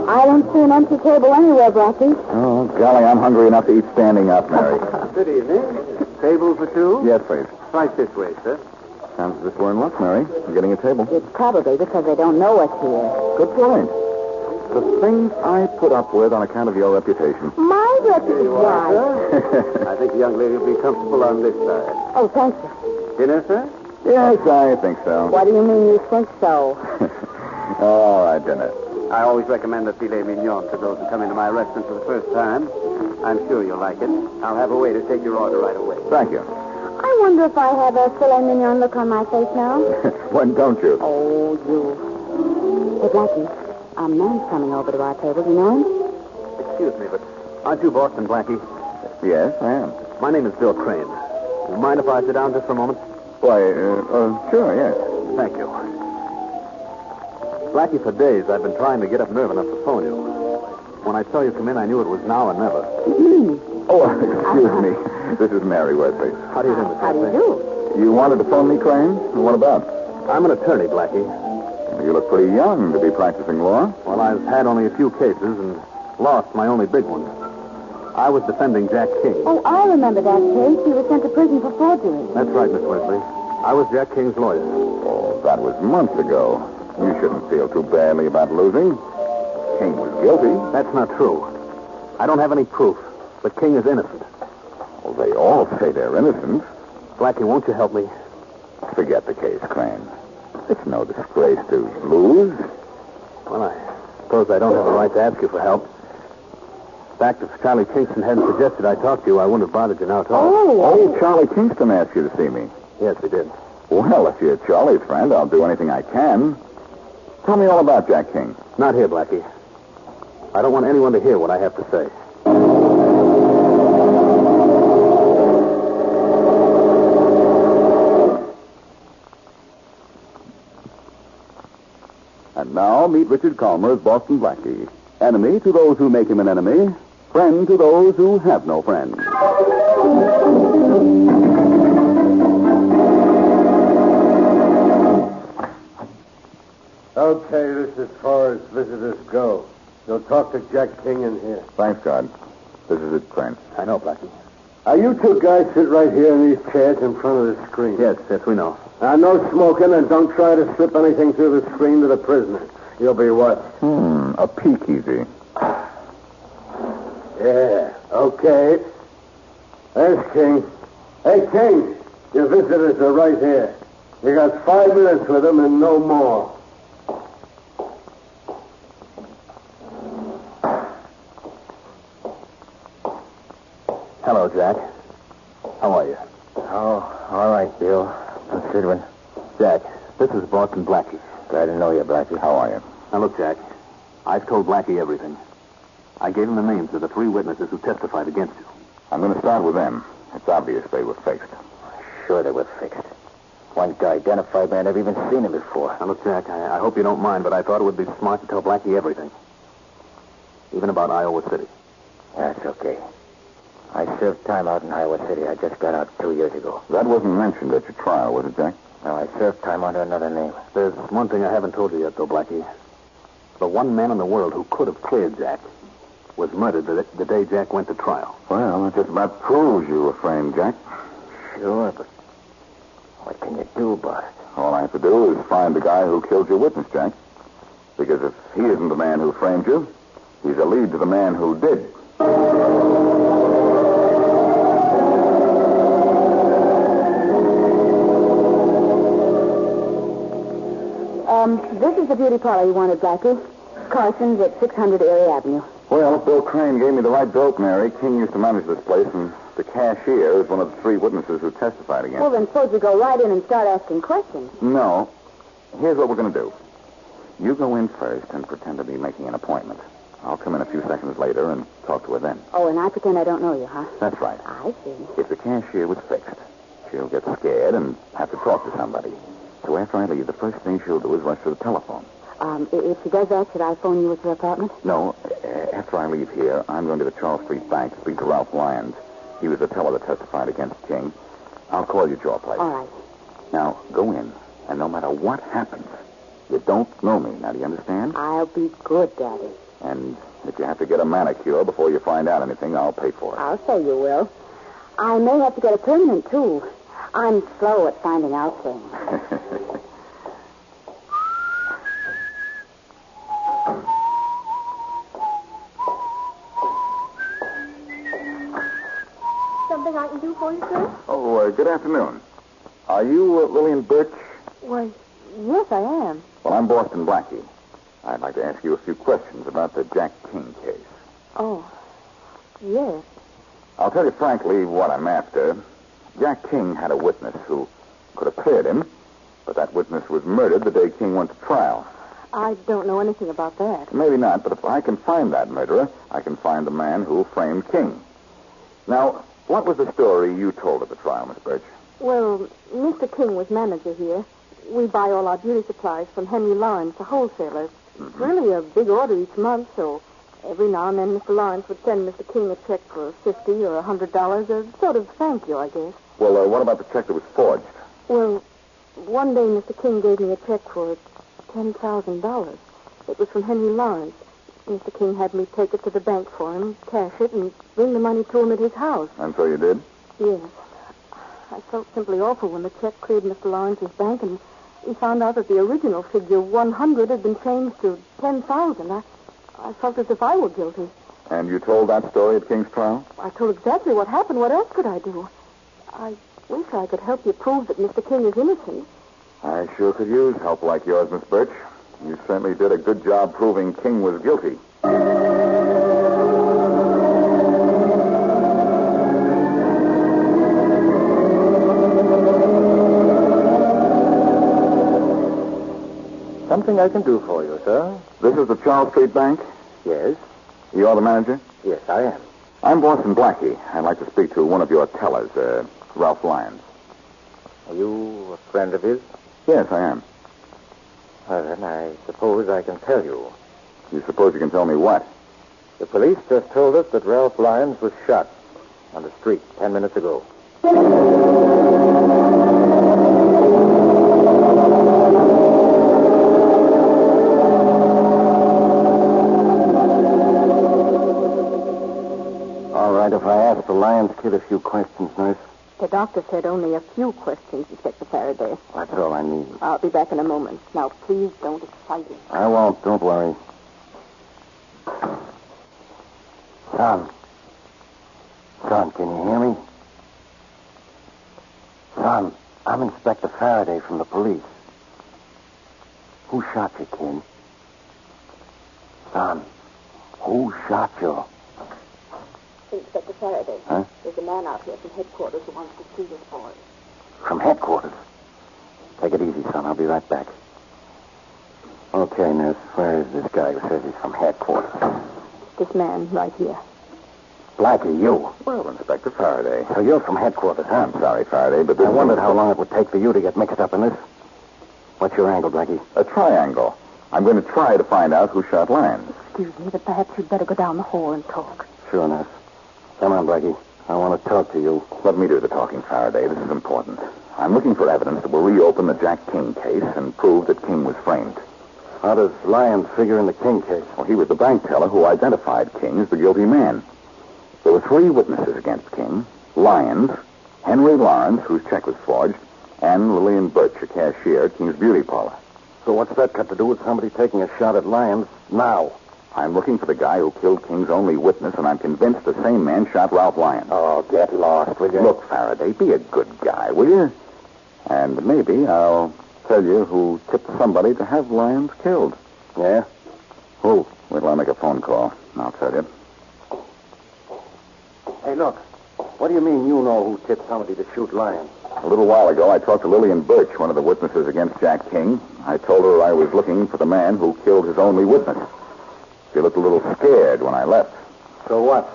I don't see an empty table anywhere, Blackie. Oh, golly, I'm hungry enough to eat standing up, Mary. Good evening. Table for two? Yes, please. Right this way, sir. Sounds as if we're in luck, Mary. We're getting a table. It's probably because they don't know us here. Good point. The things I put up with on account of your reputation. My reputation? Why? I think the young lady will be comfortable on this side. Oh, thank you. Dinner, sir? Yes, I think so. What do you mean you think so? All right, dinner. I always recommend a filet mignon to those who come into my restaurant for the first time. I'm sure you'll like it. I'll have a waiter take your order right away. Thank you. I wonder if I have a filet mignon look on my face now. When don't you? Oh, you. Hey, Blackie, a man's coming over to our table. You know him? Excuse me, but aren't you Boston, Blackie? Yes, I am. My name is Bill Crane. You mind if I sit down just for a moment? Why, sure, yes. Thank you. Blackie, for days I've been trying to get up nerve enough to phone you. When I saw you come in, I knew it was now or never. Oh, excuse me. This is Mary Wesley. How do you do, Miss How do you Wesley? do? You wanted to phone me, Crane? What about? I'm an attorney, Blackie. You look pretty young to be practicing law. Well, I've had only a few cases and lost my only big one. I was defending Jack King. Oh, I remember that case. He was sent to prison for forgery. That's right, Miss Wesley. I was Jack King's lawyer. Oh, that was months ago. You shouldn't feel too badly about losing. King was guilty. That's not true. I don't have any proof, but King is innocent. Well, they all say they're innocent. Blackie, won't you help me? Forget the case, Crane. It's no disgrace to lose. Well, I suppose I don't have a right to ask you for help. In fact, if Charlie Kingston hadn't suggested I talk to you, I wouldn't have bothered you now at all. Oh, Charlie Kingston asked you to see me. Yes, he did. Well, if you're Charlie's friend, I'll do anything I can. Tell me all about Jack King. Not here, Blackie. I don't want anyone to hear what I have to say. And now, meet Richard Calmer as Boston Blackie. Enemy to those who make him an enemy. Friend to those who have no friends. Okay, this is as far as visitors go. You'll talk to Jack King in here. Thanks, God. This is it, Crane. I know, Blackie. You two guys sit right here in these chairs in front of the screen. Yes, we know. No smoking, and don't try to slip anything through the screen to the prisoner. You'll be watched. A peek easy. Yeah, okay. There's King. Hey, King, your visitors are right here. You got 5 minutes with them and no more. Hello, Jack. How are you? Oh, all right, Bill. Considering. Jack, this is Boston Blackie. Glad to know you, Blackie. How are you? Now, look, Jack. I've told Blackie everything. I gave him the names of the 3 witnesses who testified against you. I'm going to start with them. It's obvious they were fixed. Sure they were fixed. One guy identified me. I'd never even seen him before. Now, look, Jack, I hope you don't mind, but I thought it would be smart to tell Blackie everything. Even about Iowa City. That's okay. I served time out in Iowa City. I just got out 2 years ago. That wasn't mentioned at your trial, was it, Jack? No, I served time under another name. There's one thing I haven't told you yet, though, Blackie. The one man in the world who could have cleared Jack was murdered the day Jack went to trial. Well, that just about proves you were framed, Jack. Sure, but what can you do about it? All I have to do is find the guy who killed your witness, Jack. Because if he isn't the man who framed you, he's a lead to the man who did. This is the beauty parlor you wanted, Blackie. Carson's at 600 Erie Avenue. Well, Bill Crane gave me the right dope, Mary. King used to manage this place, and the cashier is one of the 3 witnesses who testified against Well, then suppose you go right in and start asking questions. No. Here's what we're going to do. You go in first and pretend to be making an appointment. I'll come in a few seconds later and talk to her then. Oh, and I pretend I don't know you, huh? That's right. I see. If the cashier was fixed, she'll get scared and have to talk to somebody. So after I leave, the first thing she'll do is rush to the telephone. If she does that, should I phone you at your apartment? No, after I leave here, I'm going to the Charles Street Bank to speak to Ralph Lyons. He was the teller that testified against King. I'll call you at your place. All right. Now, go in, and no matter what happens, you don't know me. Now, do you understand? I'll be good, Daddy. And if you have to get a manicure before you find out anything, I'll pay for it. I'll say you will. I may have to get a permanent, too. I'm slow at finding out things. Something I can do for you, sir? Oh, good afternoon. Are you Lillian Birch? Why, yes, I am. Well, I'm Boston Blackie. I'd like to ask you a few questions about the Jack King case. Oh, yes. I'll tell you frankly what I'm after. Jack King had a witness who could have cleared him, but that witness was murdered the day King went to trial. I don't know anything about that. Maybe not, but if I can find that murderer, I can find the man who framed King. Now, what was the story you told at the trial, Miss Birch? Well, Mr. King was manager here. We buy all our beauty supplies from Henry Lawrence, the wholesaler. It's really a big order each month, so every now and then Mr. Lawrence would send Mr. King a check for $50 or $100, a sort of thank you, I guess. Well, what about the check that was forged? Well, one day Mr. King gave me a check for $10,000. It was from Henry Lawrence. Mr. King had me take it to the bank for him, cash it, and bring the money to him at his house. And so you did? Yes. I felt simply awful when the check cleared Mr. Lawrence's bank, and he found out that the original figure, 100, had been changed to 10,000. I felt as if I were guilty. And you told that story at King's trial? I told exactly what happened. What else could I do? I wish I could help you prove that Mr. King is innocent. I sure could use help like yours, Miss Birch. You certainly did a good job proving King was guilty. Something I can do for you, sir? This is the Charles Street Bank? Yes. You're the manager? Yes, I am. I'm Boston Blackie. I'd like to speak to one of your tellers, Ralph Lyons. Are you a friend of his? Yes, I am. Well, then, I suppose I can tell you. You suppose you can tell me what? The police just told us that Ralph Lyons was shot on the street 10 minutes ago. All right, if I ask the Lyons kid a few questions, nurse. The doctor said only a few questions, Inspector Farraday. That's all I need. I'll be back in a moment. Now, please don't excite him. I won't. Don't worry. Son, can you hear me? Son, I'm Inspector Farraday from the police. Who shot you, kid? Son, who shot you? Inspector Farraday. Huh? There's a man out here from headquarters who wants to see this boy. From headquarters? Take it easy, son. I'll be right back. Okay, nurse. Where is this guy who says he's from headquarters? This man right here. Blackie, you. Well, Inspector Farraday. So you're from headquarters, huh? I'm sorry, Faraday, but this I wondered how long it would take for you to get mixed up in this. What's your angle, Blackie? A triangle. I'm going to try to find out who shot Lyons. Excuse me, but perhaps you'd better go down the hall and talk. Sure, nurse. Come on, Blackie. I want to talk to you. Let me do the talking, Faraday. This is important. I'm looking for evidence that will reopen the Jack King case and prove that King was framed. How does Lyons figure in the King case? Well, he was the bank teller who identified King as the guilty man. There were 3 witnesses against King: Lyons, Henry Lawrence, whose check was forged, and Lillian Birch, a cashier at King's beauty parlor. So what's that got to do with somebody taking a shot at Lyons now? I'm looking for the guy who killed King's only witness, and I'm convinced the same man shot Ralph Lyons. Oh, get lost, will you? Look, Faraday, be a good guy, will you? And maybe I'll tell you who tipped somebody to have Lyons killed. Yeah? Who? Wait till I make a phone call, and I'll tell you. Hey, look. What do you mean you know who tipped somebody to shoot Lyons? A little while ago, I talked to Lillian Birch, one of the witnesses against Jack King. I told her I was looking for the man who killed his only witness. She looked a little scared when I left. So what?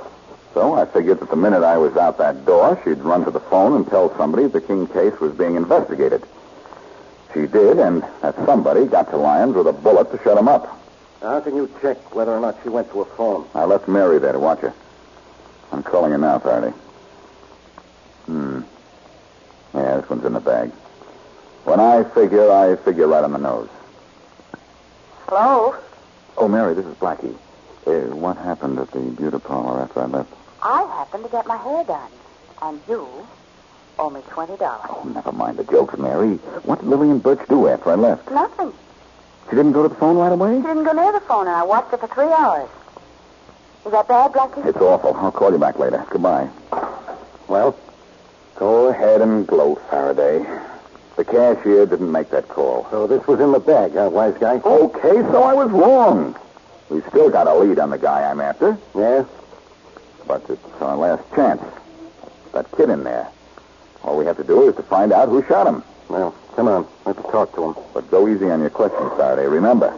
So I figured that the minute I was out that door, she'd run to the phone and tell somebody the King case was being investigated. She did, and that somebody got to Lyons with a bullet to shut him up. How can you check whether or not she went to a phone? I left Mary there to watch her. I'm calling her now, Farraday. Yeah, this one's in the bag. When I figure right on the nose. Hello? Oh, Mary, this is Blackie. What happened at the beauty parlor after I left? I happened to get my hair done. And you owe me $20. Oh, never mind the jokes, Mary. What did Lillian Birch do after I left? Nothing. She didn't go to the phone right away? She didn't go near the phone, and I watched it for 3 hours. Is that bad, Blackie? It's awful. I'll call you back later. Goodbye. Well, go ahead and gloat, Farraday. The cashier didn't make that call. So this was in the bag, huh, wise guy? Okay, so I was wrong. We still got a lead on the guy I'm after. Yeah? But it's our last chance. That kid in there. All we have to do is to find out who shot him. Well, come on. Let's talk to him. But go easy on your questions, Farraday. Remember,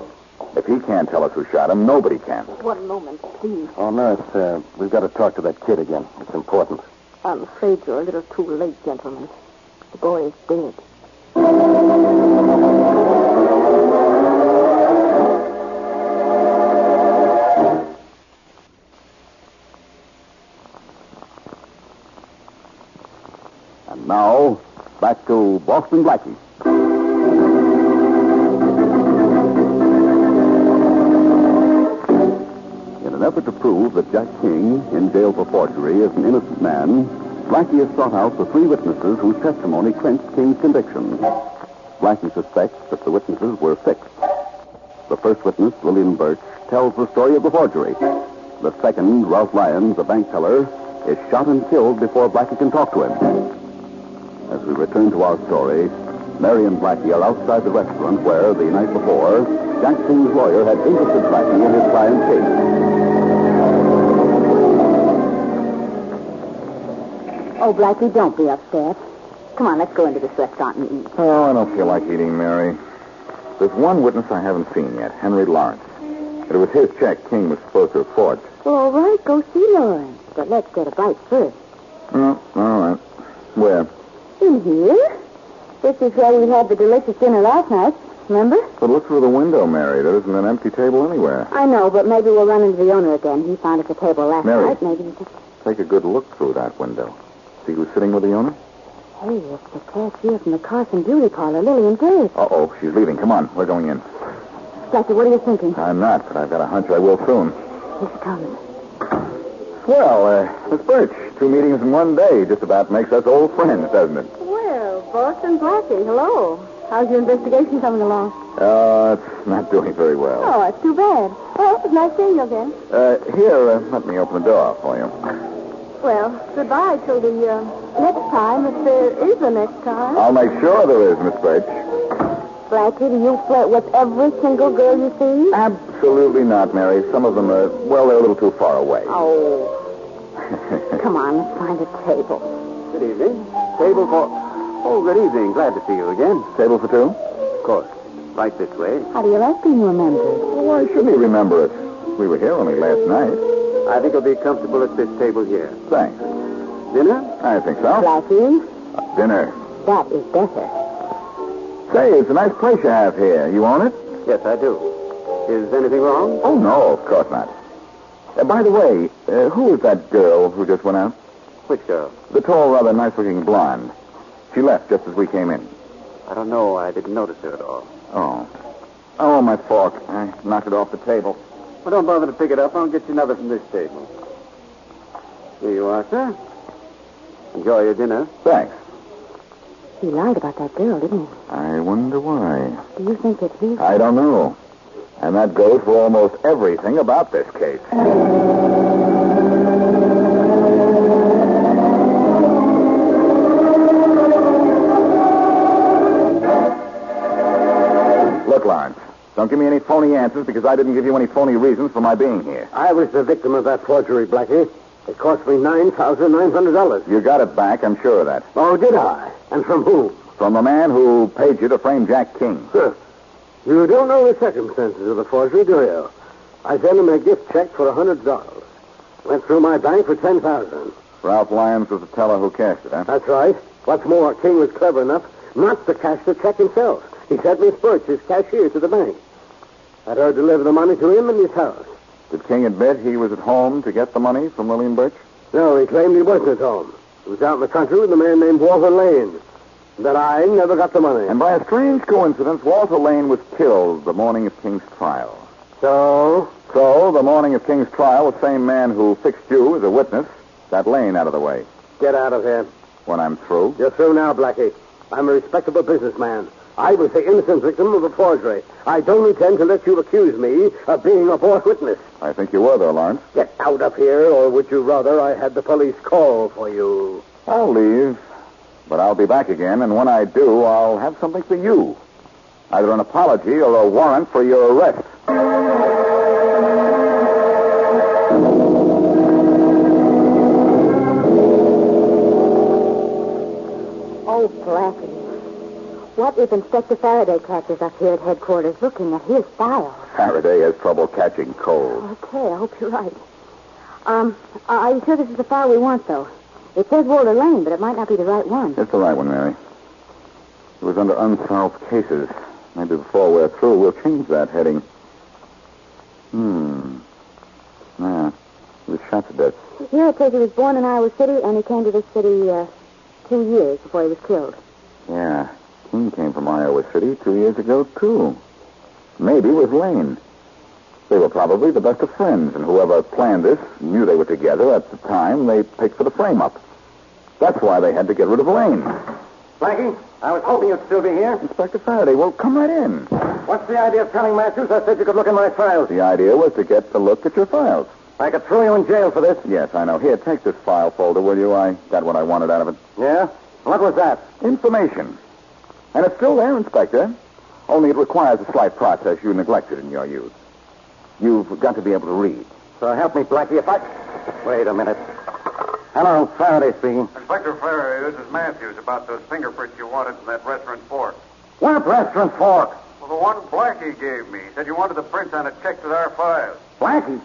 if he can't tell us who shot him, nobody can. One moment, please. Oh, nurse, we've got to talk to that kid again. It's important. I'm afraid you're a little too late, gentlemen. The boy is dead. And now, back to Boston Blackie. In an effort to prove that Jack King, in jail for forgery, is an innocent man, Blackie has sought out the 3 witnesses whose testimony clinched King's conviction. Blackie suspects that the witnesses were fixed. The first witness, Lillian Birch, tells the story of the forgery. The second, Ralph Lyons, the bank teller, is shot and killed before Blackie can talk to him. As we return to our story, Mary and Blackie are outside the restaurant where, the night before, Jack King's lawyer had interested Blackie in his client's case. Oh, Blackie, don't be upset. Come on, let's go into this restaurant and eat. Oh, I don't feel like eating, Mary. There's one witness I haven't seen yet, Henry Lawrence. It was his check King was supposed to have forged. Well, all right, go see Lawrence. But let's get a bite first. Oh, all right. Where? In here? This is where we had the delicious dinner last night, remember? But look through the window, Mary. There isn't an empty table anywhere. I know, but maybe we'll run into the owner again. He found us a table last Mary. night. Maybe he just... Take a good look through that window. See who's sitting with the owner? Hey, it's the cashier from the Carson Beauty Parlor, Lillian Birch. Uh-oh, she's leaving. Come on, we're going in. Blackie, what are you thinking? I'm not, but I've got a hunch I will soon. Here she comes. Well, Miss Birch, 2 meetings in one day just about makes us old friends, doesn't it? Well, Boston Blackie, hello. How's your investigation coming along? It's not doing very well. Oh, it's too bad. Well, it was nice seeing you again. Here, let me open the door for you. Well, goodbye till the next time, if there is a next time. I'll make sure there is, Miss Birch. Blackie, do you flirt with every single girl you see? Absolutely not, Mary. Some of them are, well, they're a little too far away. Oh. Come on, let's find a table. Good evening. Table for... Oh, good evening. Glad to see you again. Table for 2? Of course. Right this way. How do you like being remembered? Well, why shouldn't he remember us? We were here only last night. I think I'll be comfortable at this table here. Thanks. Dinner? I think so. Blackie, Dinner. that is better. Say, it's a nice place you have here. You own it? Yes, I do. Is anything wrong? Oh, no, of course not. By the way, who is that girl who just went out? Which girl? The tall, rather nice-looking blonde. She left just as we came in. I don't know. I didn't notice her at all. Oh. Oh, my fork. I knocked it off the table. Well, don't bother to pick it up. I'll get you another from this table. Here you are, sir. Enjoy your dinner. Thanks. He lied about that girl, didn't he? I wonder why. Do you think it's his? I don't know. And that goes for almost everything about this case. Look, Lawrence, don't give me any phony answers because I didn't give you any phony reasons for my being here. I was the victim of that forgery, Blackie. It cost me $9,900. You got it back, I'm sure of that. Oh, did I? And from who? From the man who paid you to frame Jack King. Huh. You don't know the circumstances of the forgery, do you? I sent him a gift check for $100. Went through my bank for $10,000. Ralph Lyons was the teller who cashed it, huh? That's right. What's more, King was clever enough not to cash the check himself. He sent Miss Birch, his cashier, to the bank. Had her deliver the money to him in his house. Did King admit he was at home to get the money from Lillian Birch? No, he claimed he wasn't at home. He was out in the country with a man named Walter Lane. That I never got the money. And by a strange coincidence, Walter Lane was killed the morning of King's trial. So, the morning of King's trial, the same man who fixed you as a witness got Lane out of the way. get out of here. When I'm through? You're through now, Blackie. I'm a respectable businessman. I was the innocent victim of a forgery. I don't intend to let you accuse me of being a false witness. I think you were there, Lawrence. Get out of here, or would you rather I had the police call for you? I'll leave, but I'll be back again, and when I do, I'll have something for you. Either an apology or a warrant for your arrest. Oh, Blackie. What if Inspector Farraday catches us here at headquarters looking at his files? Farraday has trouble catching cold. Okay, I hope you're right. Are you sure this is the file we want, though? It says Walter Lane, but it might not be the right one. It's the right one, Mary. It was under unsolved cases. Maybe before we're through, we'll change that heading. Yeah, he was shot to death. Here it says he was born in Iowa City, and he came to this city 2 years before he was killed. Yeah, King came from Iowa City 2 years ago, too. Maybe with Lane. They were probably the best of friends, and whoever planned this knew they were together at the time they picked for the frame-up. That's why they had to get rid of Lane. Blackie, I was hoping you'd still be here. Inspector Farraday, well, come right in. What's the idea of telling Matthews I said you could look in my files? The idea was to get the look at your files. I could throw you in jail for this. Yes, I know. Here, take this file folder, will you? I got what I wanted out of it. Yeah? What was that? Information. And it's still there, Inspector. Only it requires a slight process you neglected in your youth. You've got to be able to read. So help me, Blackie, if I... Wait a minute. Hello, Faraday speaking. Inspector Farraday, this is Matthews about those fingerprints you wanted in that restaurant fork. What restaurant fork? Well, the one Blackie gave me. He said you wanted the prints on a check with our files. Blackie?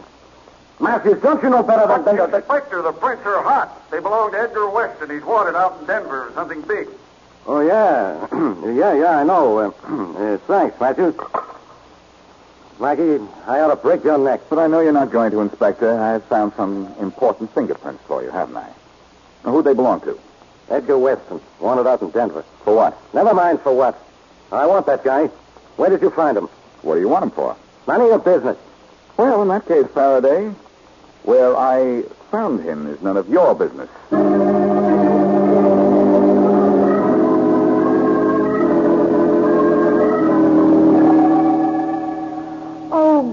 Matthews, don't you know better than... Inspector, the prints are hot. They belong to Edgar Weston. He's wanted out in Denver for something big. Oh, yeah. yeah, I know. Thanks, Matthews. Blackie, I ought to break your neck. But I know you're not going to, Inspector. I've found some important fingerprints for you, haven't I? Now, who'd they belong to? Edgar Weston, wanted out in Denver. For what? Never mind for what. I want that guy. Where did you find him? What do you want him for? None of your business. Well, in that case, Faraday, where I found him is none of your business.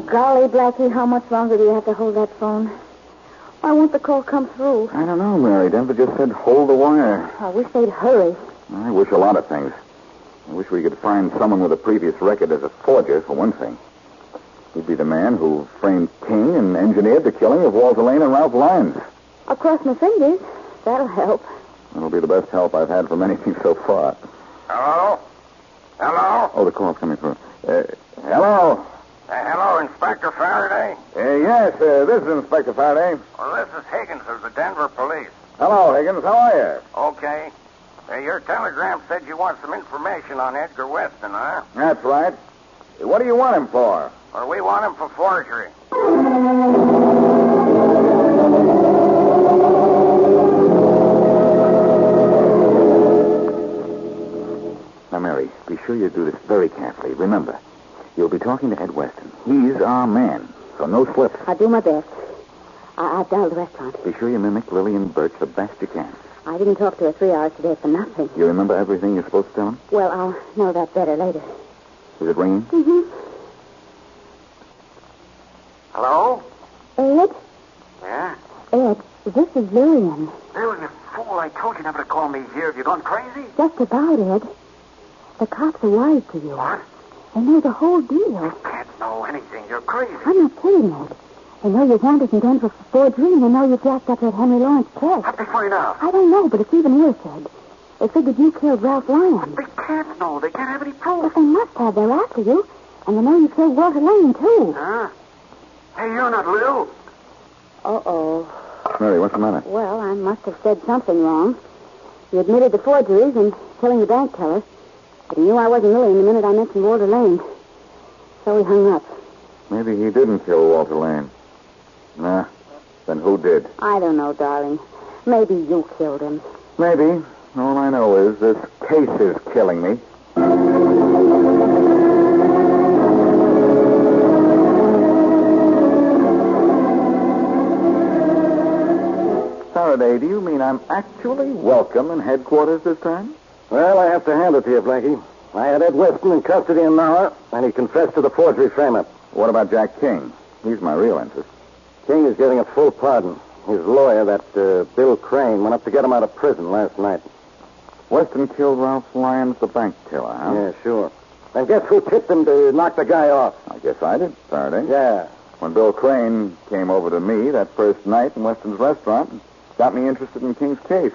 Golly, Blackie, how much longer do you have to hold that phone? Why won't the call come through? I don't know, Mary. Denver just said hold the wire. I wish they'd hurry. I wish a lot of things. I wish we could find someone with a previous record as a forger, for one thing. He'd be the man who framed King and engineered the killing of Walter Lane and Ralph Lyons. I'll cross my fingers. That'll help. That'll be the best help I've had from anything so far. Hello? Hello? Oh, the call's coming through. Hello? Hello, Inspector Farraday? Yes, this is Inspector Farraday. Well, this is Higgins of the Denver police. Hello, Higgins. How are you? Okay. Your telegram said you want some information on Edgar Weston, huh? That's right. What do you want him for? Well, we want him for forgery. Now, Mary, be sure you do this very carefully. Remember, you'll be talking to Ed Weston. He's our man, so no slips. I'll do my best. I've dialed the restaurant. Be sure you mimic Lillian Birch the best you can. I didn't talk to her 3 hours today for nothing. You remember everything you're supposed to tell him? Well, I'll know that better later. Is it ringing? Mm-hmm. Hello? Ed? Yeah? Ed, this is Lillian. Bill, you fool. I told you never to call me here. Have you gone crazy? Just about, Ed. The cops are wise to you. What? They know the whole deal. You can't know anything. You're crazy. I'm not kidding, Ed. They know you're wanted in Denver for forgery, and they know you jacked up that Henry Lawrence check. How'd they find out? I don't know, but it's even worse, Ed. They figured you killed Ralph Lyons. They can't know. They can't have any proof. But they must have. They're after you. And they know you killed Walter Lane, too. Huh? Hey, you're not Lil. Uh-oh. Mary, what's the matter? Well, I must have said something wrong. He admitted the forgeries and killing the bank teller. But he knew I wasn't Lillian the minute I mentioned Walter Lane. So he hung up. Maybe he didn't kill Walter Lane. Nah. Then who did? I don't know, darling. Maybe you killed him. Maybe. All I know is this case is killing me. Farraday, do you mean I'm actually welcome in headquarters this time? Well, I have to hand it to you, Blackie. I had Ed Weston in custody an hour, and he confessed to the forgery frame-up. What about Jack King? He's my real interest. King is getting a full pardon. His lawyer, that Bill Crane, went up to get him out of prison last night. Weston killed Ralph Lyons, the bank teller, huh? Yeah, sure. And guess who tipped him to knock the guy off? I guess I did, Farraday. Yeah. When Bill Crane came over to me that first night in Weston's restaurant, got me interested in King's case.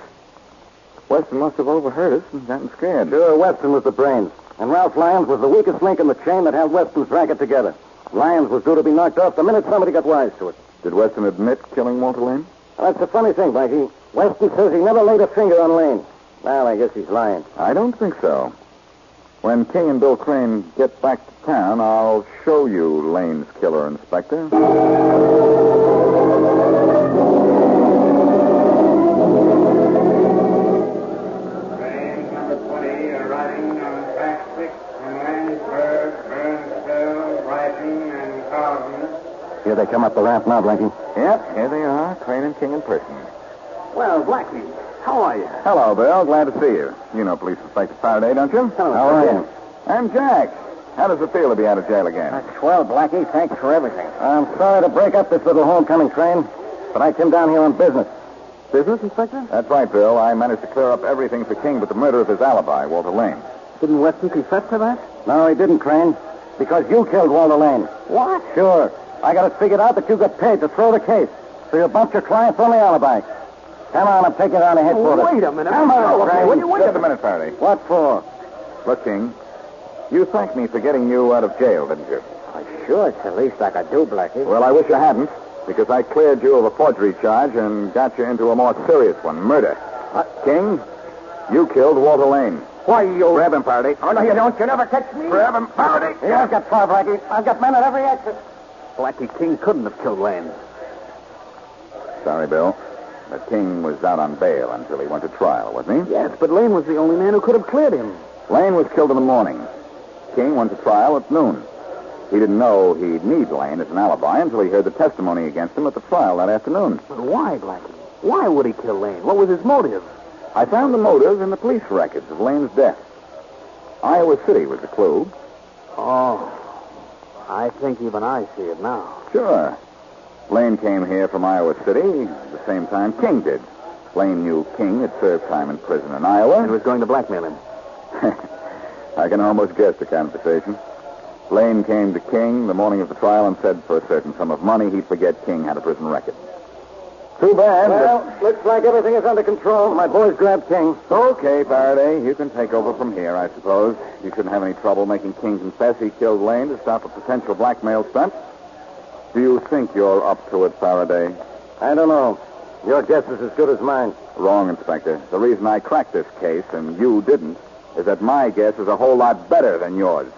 Weston must have overheard us and gotten scared. Sure, Weston was the brains. And Ralph Lyons was the weakest link in the chain that held Weston's racket together. Lyons was due to be knocked off the minute somebody got wise to it. Did Weston admit killing Walter Lane? Well, that's the funny thing, Blackie. Weston says he never laid a finger on Lane. Well, I guess he's lying. I don't think so. When King and Bill Crane get back to town, I'll show you Lane's killer, Inspector. Train number 20 arriving on track 6 from Landsburg, Burnsville, Brighton, and Carlton. Here they come up the ramp now, Blackie. Yep, here they are, Crane and King in person. Well, Blackie, how are you? Hello, Bill. Glad to see you. You know Police Inspector Farraday, don't you? Hello, how are you? I'm Jack. How does it feel to be out of jail again? That's swell, Blackie. Thanks for everything. I'm sorry to break up this little homecoming train, but I came down here on business. Business, Inspector? That's right, Bill. I managed to clear up everything for King but the murder of his alibi, Walter Lane. Didn't Weston confess to that? No, he didn't, Crane. Because you killed Walter Lane. What? Sure. I got it figured out that you got paid to throw the case. So you bumped your client's only alibi. Come on, I'm taking you down to headquarters. Wait a minute. Come on, Crane. Wait a minute, Farraday. What for? Look, King, you thanked me for getting you out of jail, didn't you? Sure, it's the least I could do, Blackie. Well, I wish I hadn't, because I cleared you of a forgery charge and got you into a more serious one, murder. King, you killed Walter Lane. Why, you... Grab him, Farraday. Oh, no, you don't. You never catch me. Grab him, Farraday. Yeah, I've got far, Blackie. I've got men at every exit. Blackie, King couldn't have killed Lane. Sorry, Bill. But King was out on bail until he went to trial, wasn't he? Yes, but Lane was the only man who could have cleared him. Lane was killed in the morning. King went to trial at noon. He didn't know he'd need Lane as an alibi until he heard the testimony against him at the trial that afternoon. But why, Blackie? Why would he kill Lane? What was his motive? I found the motive in the police records of Lane's death. Iowa City was the clue. Oh, I think even I see it now. Sure. Lane came here from Iowa City at the same time King did. Lane knew King had served time in prison in Iowa. And was going to blackmail him. I can almost guess the conversation. Lane came to King the morning of the trial and said for a certain sum of money he'd forget King had a prison record. Too bad. Well, looks like everything is under control. My boys grabbed King. Okay, Farraday. You can take over from here, I suppose. You shouldn't have any trouble making King confess he killed Lane to stop a potential blackmail stunt. Do you think you're up to it, Farraday? I don't know. Your guess is as good as mine. Wrong, Inspector. The reason I cracked this case and you didn't is that my guess is a whole lot better than yours.